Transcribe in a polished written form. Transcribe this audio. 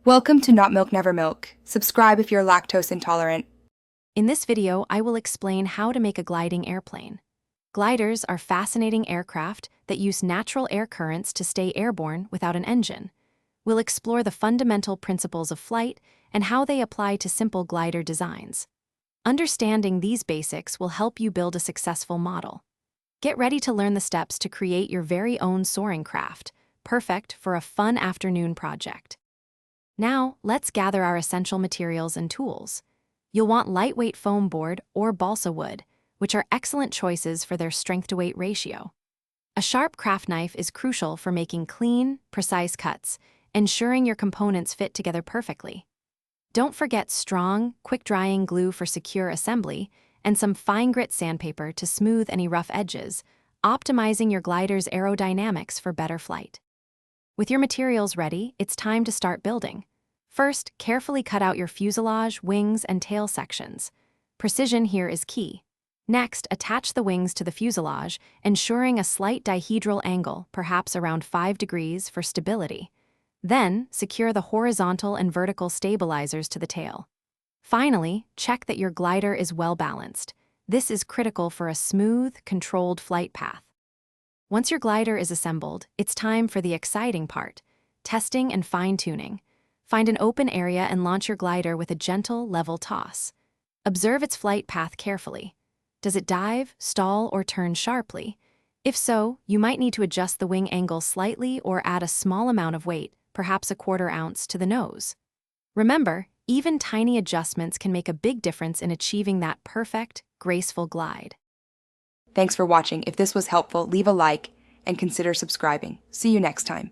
Welcome to Not Milk Never Milk. Subscribe if you're lactose intolerant. In this video, I will explain how to make a gliding airplane. Gliders are fascinating aircraft that use natural air currents to stay airborne without an engine. We'll explore the fundamental principles of flight and how they apply to simple glider designs. Understanding these basics will help you build a successful model. Get ready to learn the steps to create your very own soaring craft, perfect for a fun afternoon project. Now, let's gather our essential materials and tools. You'll want lightweight foam board or balsa wood, which are excellent choices for their strength-to-weight ratio. A sharp craft knife is crucial for making clean, precise cuts, ensuring your components fit together perfectly. Don't forget strong, quick-drying glue for secure assembly and some fine-grit sandpaper to smooth any rough edges, optimizing your glider's aerodynamics for better flight. With your materials ready, it's time to start building. First, carefully cut out your fuselage, wings, and tail sections. Precision here is key. Next, attach the wings to the fuselage, ensuring a slight dihedral angle, perhaps around 5 degrees, for stability. Then, secure the horizontal and vertical stabilizers to the tail. Finally, check that your glider is well balanced. This is critical for a smooth, controlled flight path. Once your glider is assembled, it's time for the exciting part, testing and fine-tuning. Find an open area and launch your glider with a gentle, level toss. Observe its flight path carefully. Does it dive, stall, or turn sharply? If so, you might need to adjust the wing angle slightly or add a small amount of weight, perhaps a 1/4 ounce, to the nose. Remember, even tiny adjustments can make a big difference in achieving that perfect, graceful glide. Thanks for watching. If this was helpful, leave a like and consider subscribing. See you next time.